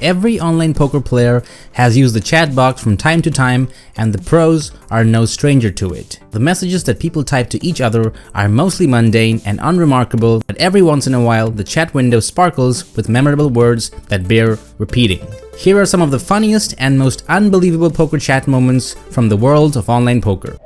every online poker player has used the chat box from time to time, and the pros are no stranger to it. The messages that people type to each other are mostly mundane and unremarkable, but every once in a while the chat window sparkles with memorable words that bear repeating. Here are some of the funniest and most unbelievable poker chat moments from the world of online poker.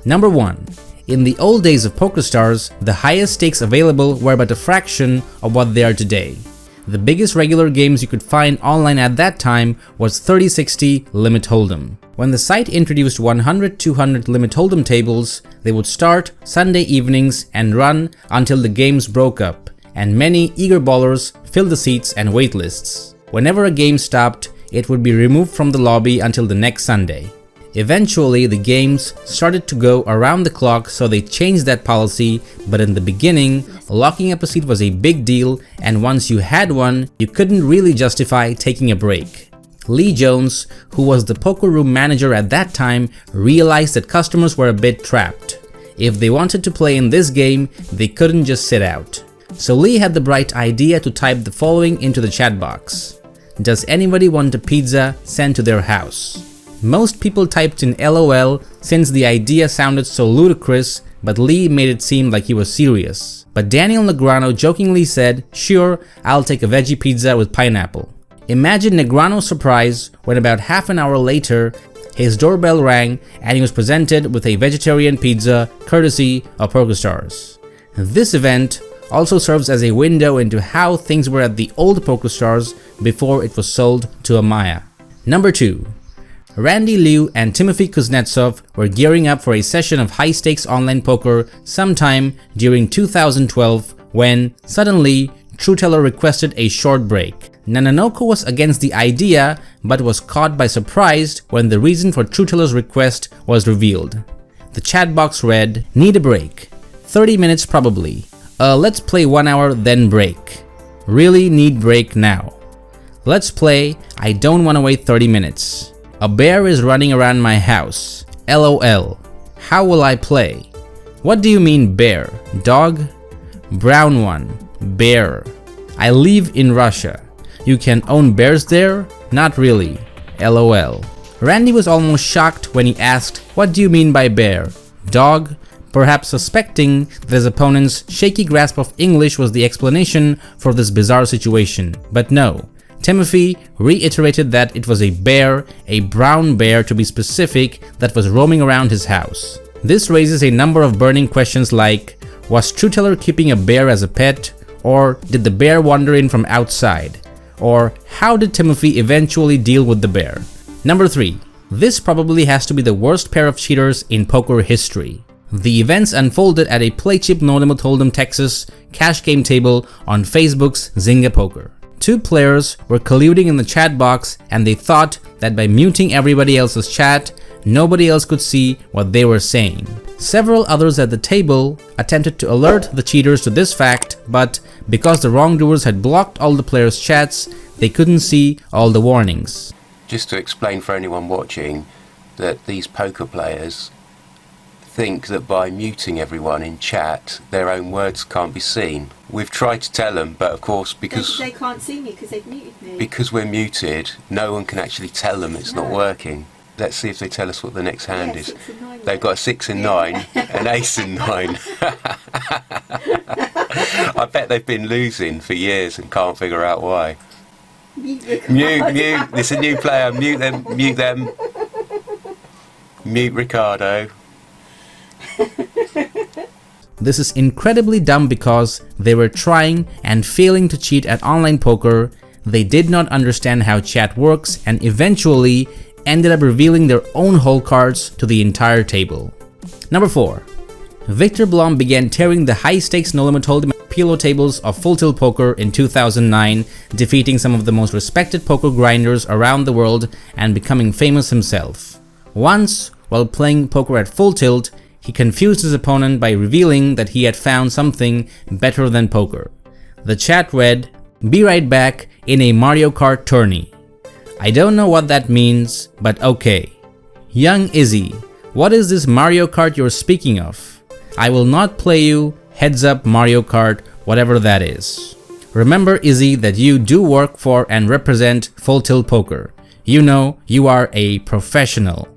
Number 1. In the old days of PokerStars, the highest stakes available were but a fraction of what they are today. The biggest regular games you could find online at that time was 30-60 Limit Hold'em. When the site introduced 100-200 Limit Hold'em tables, they would start Sunday evenings and run until the games broke up, and many eager ballers filled the seats and wait lists. Whenever a game stopped, it would be removed from the lobby until the next Sunday. Eventually, the games started to go around the clock, so they changed that policy, but in the beginning, locking up a seat was a big deal, and once you had one, you couldn't really justify taking a break. Lee Jones, who was the poker room manager at that time, realized that customers were a bit trapped. If they wanted to play in this game, they couldn't just sit out. So Lee had the bright idea to type the following into the chat box: "Does anybody want a pizza sent to their house?" Most people typed in LOL since the idea sounded so ludicrous, but Lee made it seem like he was serious. But Daniel Negreanu jokingly said, "Sure, I'll take a veggie pizza with pineapple." Imagine Negreanu's surprise when about half an hour later, his doorbell rang and he was presented with a vegetarian pizza courtesy of PokerStars. This event also serves as a window into how things were at the old PokerStars before it was sold to Amaya. Number 2. Randy Liu and Timothy Kuznetsov were gearing up for a session of high-stakes online poker sometime during 2012 when, suddenly, Trueteller requested a short break. Nanonoko was against the idea but was caught by surprise when the reason for Trueteller's request was revealed. The chat box read, "Need a break. 30 minutes probably. Let's play 1 hour then break. Really need break now. Let's play. I don't want to wait 30 minutes. A bear is running around my house. LOL. How will I play? What do you mean bear? Dog? Brown one. Bear. I live in Russia. You can own bears there? Not really. LOL. Randy was almost shocked when he asked, "What do you mean by bear? Dog?" Perhaps suspecting that his opponent's shaky grasp of English was the explanation for this bizarre situation. But no. Timothy reiterated that it was a bear, a brown bear to be specific, that was roaming around his house. This raises a number of burning questions like, was Trueteller keeping a bear as a pet? Or did the bear wander in from outside? Or how did Timothy eventually deal with the bear? Number 3. This probably has to be the worst pair of cheaters in poker history. The events unfolded at a Play Cheap No Limit Hold'em Texas cash game table on Facebook's Zynga Poker. 2 players were colluding in the chat box, and they thought that by muting everybody else's chat, nobody else could see what they were saying. Several others at the table attempted to alert the cheaters to this fact, but because the wrongdoers had blocked all the players' chats, they couldn't see all the warnings. Just to explain for anyone watching that these poker players think that by muting everyone in chat, their own words can't be seen. We've tried to tell them, but of course, because they can't see me because they've muted me. Because we're muted, no one can actually tell them it's not working. Let's see if they tell us what the next hand is. They've got a 6 and 9, an ace and 9. I bet they've been losing for years and can't figure out why. Mute. It's a new player. Mute them. Mute Ricardo. This is incredibly dumb because they were trying and failing to cheat at online poker. They did not understand how chat works and eventually ended up revealing their own hole cards to the entire table. Number 4. Victor Blom began tearing the high-stakes No Limit Hold'em pillow tables of Full Tilt Poker in 2009, defeating some of the most respected poker grinders around the world and becoming famous himself. Once, while playing poker at Full Tilt, he confused his opponent by revealing that he had found something better than poker. The chat read, "Be right back in a Mario Kart tourney." I don't know what that means, but okay. Young Izzy, what is this Mario Kart you're speaking of? I will not play you, heads up Mario Kart, whatever that is. Remember, Izzy, that you do work for and represent Full Tilt Poker. You know, you are a professional.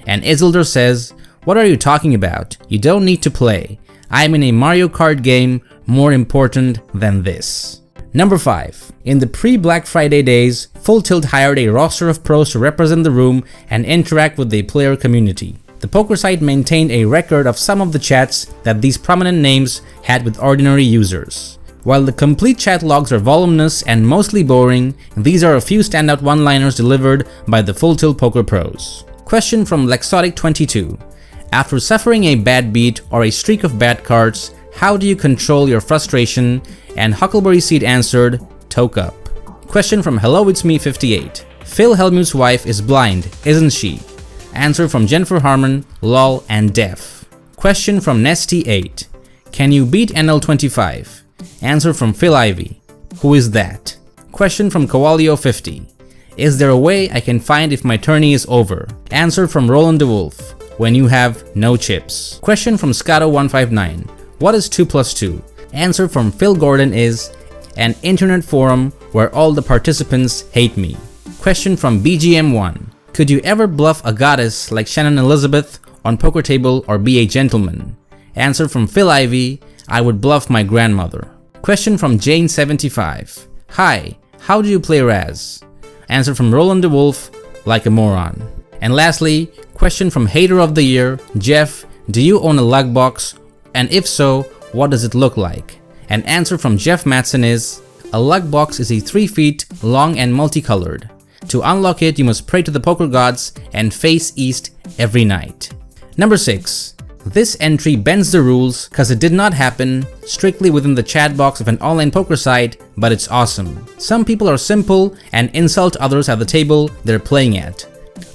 And Isildur says, what are you talking about? You don't need to play. I'm in a Mario Kart game, more important than this. Number 5. In the pre-Black Friday days, Full Tilt hired a roster of pros to represent the room and interact with the player community. The poker site maintained a record of some of the chats that these prominent names had with ordinary users. While the complete chat logs are voluminous and mostly boring, these are a few standout one-liners delivered by the Full Tilt Poker pros. Question from Lexotic22. After suffering a bad beat or a streak of bad cards, how do you control your frustration? And Huckleberry Seed answered, toke up. Question from Hello It's Me 58. Phil Hellmuth's wife is blind, isn't she? Answer from Jennifer Harmon, lol and deaf. Question from Nesty8. Can you beat NL25? Answer from Phil Ivey. Who is that? Question from Kawalio50. Is there a way I can find if my tourney is over? Answer from Roland DeWolf. When you have no chips. Question from Scato159. What is 2 plus 2? Answer from Phil Gordon is an internet forum where all the participants hate me. Question from BGM1. Could you ever bluff a goddess like Shannon Elizabeth on poker table or be a gentleman? Answer from Phil Ivey. I would bluff my grandmother. Question from Jane75. Hi, how do you play Raz? Answer from Roland DeWolf. Like a moron. And lastly, question from Hater of the Year, Jeff. Do you own a lug box? And if so, what does it look like? And answer from Jeff Matson is, a lug box is a 3 feet long and multicolored. To unlock it, you must pray to the poker gods and face east every night. Number 6. This entry bends the rules cause it did not happen strictly within the chat box of an online poker site, but it's awesome. Some people are simple and insult others at the table they're playing at.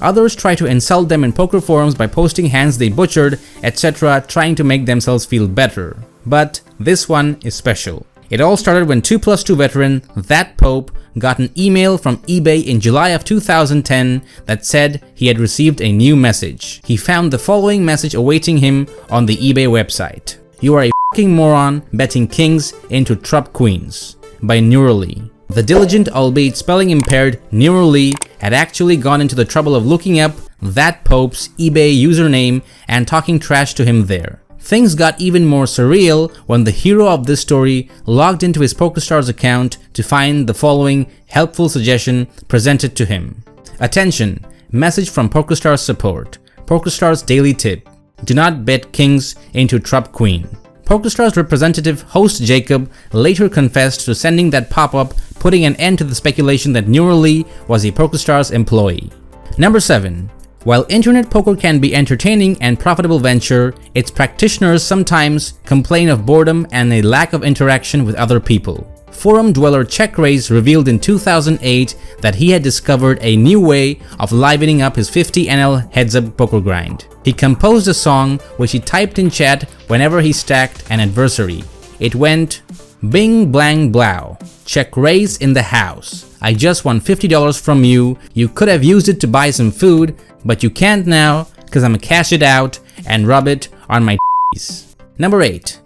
Others try to insult them in poker forums by posting hands they butchered, etc., trying to make themselves feel better. But this one is special. It all started when 2 plus 2 veteran, That Pope, got an email from eBay in July of 2010 that said he had received a new message. He found the following message awaiting him on the eBay website. You are a f***ing moron betting kings into trup queens. By Neurally. The diligent, albeit spelling impaired, Neurally had actually gone into the trouble of looking up That Pope's eBay username and talking trash to him there. Things got even more surreal when the hero of this story logged into his PokerStars account to find the following helpful suggestion presented to him. Attention! Message from PokerStars support. PokerStars daily tip. Do not bet kings into trup queen. PokerStars representative host Jacob later confessed to sending that pop-up, putting an end to the speculation that Neurally was a PokerStars employee. Number 7. While internet poker can be entertaining and profitable venture, its practitioners sometimes complain of boredom and a lack of interaction with other people. Forum dweller CheckRaise revealed in 2008 that he had discovered a new way of livening up his 50 NL heads-up poker grind. He composed a song which he typed in chat whenever he stacked an adversary. It went, Bing Blang Blow, CheckRaise in the house. I just won $50 from you. You could have used it to buy some food, but you can't now cause I'ma cash it out and rub it on my t***s. Number 8.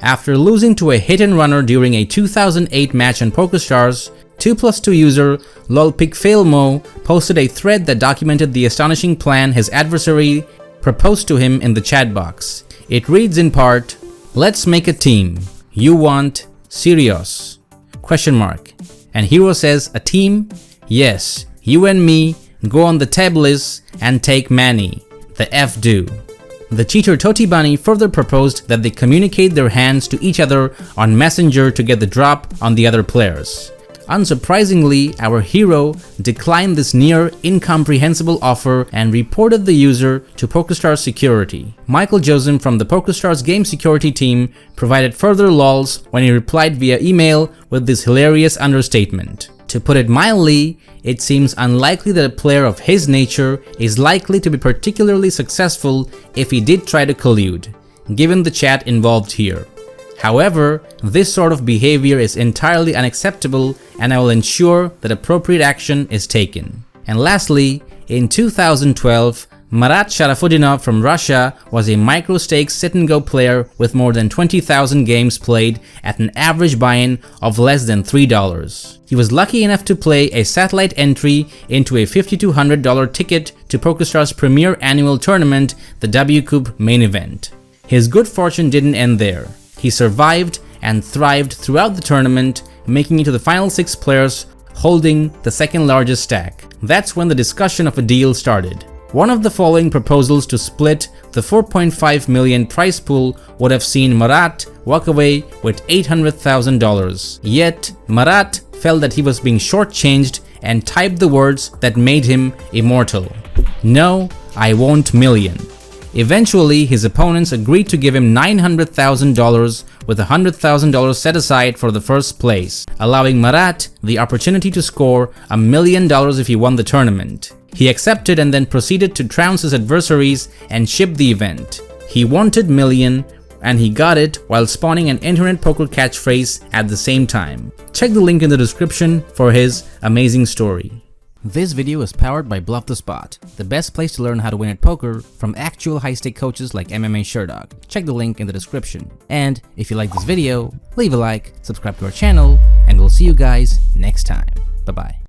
After losing to a hit-and-runner during a 2008 match on PokerStars, 2 plus 2 user lolpigfailmo posted a thread that documented the astonishing plan his adversary proposed to him in the chat box. It reads in part, let's make a team. You want serious? Question mark. And hero says, a team? Yes, you and me go on the tables and take Manny. The F do. The cheater Toti Bunny further proposed that they communicate their hands to each other on Messenger to get the drop on the other players. Unsurprisingly, our hero declined this near incomprehensible offer and reported the user to PokerStars security. Michael Josem from the PokerStars game security team provided further lols when he replied via email with this hilarious understatement. To put it mildly, it seems unlikely that a player of his nature is likely to be particularly successful if he did try to collude, given the chat involved here. However, this sort of behavior is entirely unacceptable and I will ensure that appropriate action is taken. And lastly, in 2012, Marat Sharafudinov from Russia was a micro-stakes sit-and-go player with more than 20,000 games played at an average buy-in of less than $3. He was lucky enough to play a satellite entry into a $5,200 ticket to PokerStars' premier annual tournament, the W Coupe main event. His good fortune didn't end there. He survived and thrived throughout the tournament, making it to the final 6 players, holding the second largest stack. That's when the discussion of a deal started. One of the following proposals to split the $4.5 million prize pool would have seen Marat walk away with $800,000. Yet, Marat felt that he was being shortchanged and typed the words that made him immortal. "No, I won't million." Eventually, his opponents agreed to give him $900,000 with $100,000 set aside for the first place, allowing Marat the opportunity to score $1 million if he won the tournament. He accepted and then proceeded to trounce his adversaries and ship the event. He wanted million, and he got it while spawning an internet poker catchphrase at the same time. Check the link in the description for his amazing story. This video is powered by Bluff the Spot, the best place to learn how to win at poker from actual high-stake coaches like MMA Sherdog. Check the link in the description. And if you like this video, leave a like, subscribe to our channel, and we'll see you guys next time. Bye-bye.